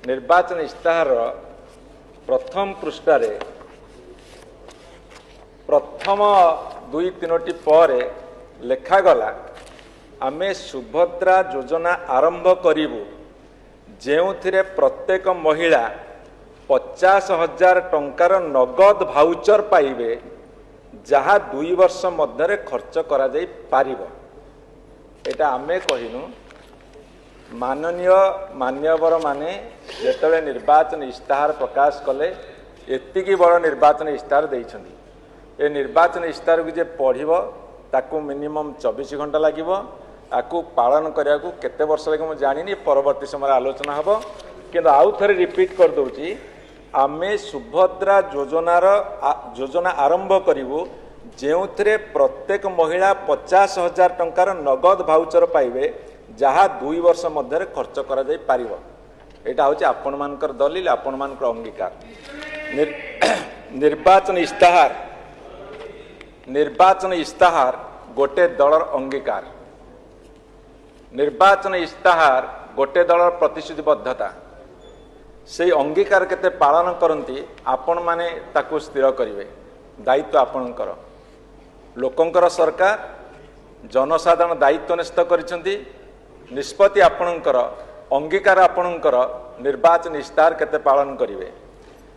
निर्वाचन इस्ताहार प्रथम पृष्ठारे प्रथम दुई तीनोटी पर लेखागला आमे सुभद्रा योजना आरंभ करिबु जेउथिरे प्रत्येक महिला 50,000 टंकार नगद भाउचर पाइबे जहाँ 2 वर्ष मध्य खर्च करा जाई पारिबो। एटा आमे कहिनु माननीय मान्यवर माने जेतबे निर्वाचन इस्ताहार प्रकाश कले एतिकी बड़ निर्वाचन इस्ताहार देइछन्ती। ए निर्वाचन इस्ताहार को जे पढ़िबो ताकू मिनिमम 24 घंटा लागिबो। आकू पालन करिया को केते वर्ष लागे मु जानिनी, परवर्ती समय आलोचना हबो। किंतु आउ थरे रिपीट कर दउची आमे सुभद्रा योजना आरंभ करिवु जेउथिरे प्रत्येक महिला 50,000 टंकार नगद भाउचर पाइबे जहाँ 2 वर्ष मध्य खर्च करा जाई पारिबो। एटा होची आपण मानकर दलील, आपण मानकर अंगीकार। निर्वाचन इस्ताहार गोटे दलर अंगीकार, निर्वाचन इस्ताहार गोटे दलर प्रतिश्रुतिबद्धता। से अंगीकार केते पालन करती आपण माने ताकू स्थिर करिवे। दायित्व आपणकर, लोकंकर सरकार जनसाधारण दायित्व निश्चित करिसेंती। निष्पत्ति आपणकर, अंगीकार आपणकर। निर्वाचन इस्ताहार केते पालन करिवे।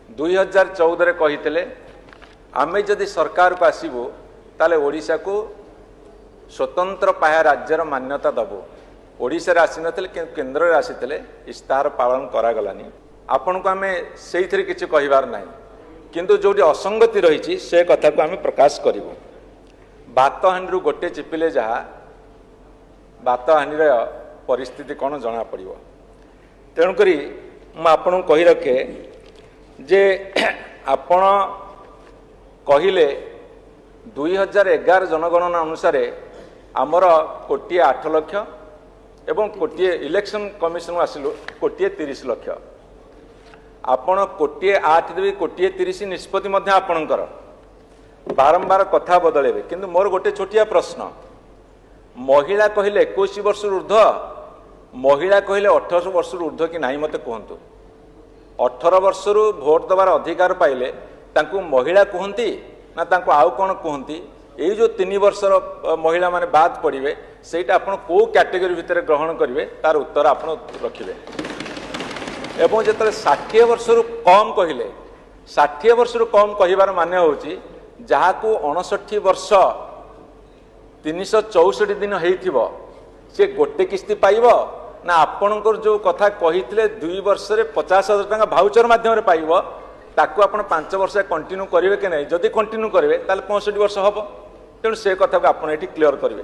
2014 कहितले आमे जदि सरकार को आसीबु ताले ओडिशा को स्वतंत्र पाया राज्यर मान्यता दबु। ओडिशा रे आसी नथिले केंद्र रे आसीथिले, इस्ताहार पालन करा गलानी। आपण को आमे सेइथिरे किछि कहिबार नाही, किंतु जोडी असंगति रहिछि से कथा को आमे प्रकाश करिवु। बात हानिरु गोटे चिपिले जहा बात हानिर परिस्थिति कौन जना पड़िबो। तेणुकरी मु आपन कहि रखे जे आपण कहिले 2011 जनगणना अनुसार आमर 1,08,00,000 एवं 1,00,000 इलेक्शन कमिशन आसिलु 1,30,00,000। आपण 1,08 देबे 1,30 निष्पत्ति मध्य आपणकर बारंबार कथा बदलेबे। किंतु मोर गोटे छोटिया प्रश्न, महिला कहले 21 वर्ष ऊर्ध्व, महिला कहले 18 वर्ष ऊर्ध्व कि नहीं मते कहतु। 18 वर्ष भोट दबार अधिकार पाइले तांकू महिला कहती ना तांकू आउ कौन कहती? ये जो 3 वर्षर महिला माने बाद पड़े सेटा आपण को कैटेगरी भितर ग्रहण करेंगे तार उत्तर आपण रखिए। एवं जो 60 वर्ष कम कहले 60 वर्ष कम कहिबार माने होची जहाँ को 59 वर्ष 364 दिन होइथिबो से गोटे किस्ती पाइबो ना आपणकर जो कथा कहिथिले 2 वर्ष रे 50,000 टका भाउचर माध्यम पाइबो ताकू आपण 5 वर्ष कंटिन्यू करेंगे कि नहीं? जदि कंटिन्यू करेंगे ताले 65 वर्ष हम। तेणु से कथा को आप क्लियर करेंगे।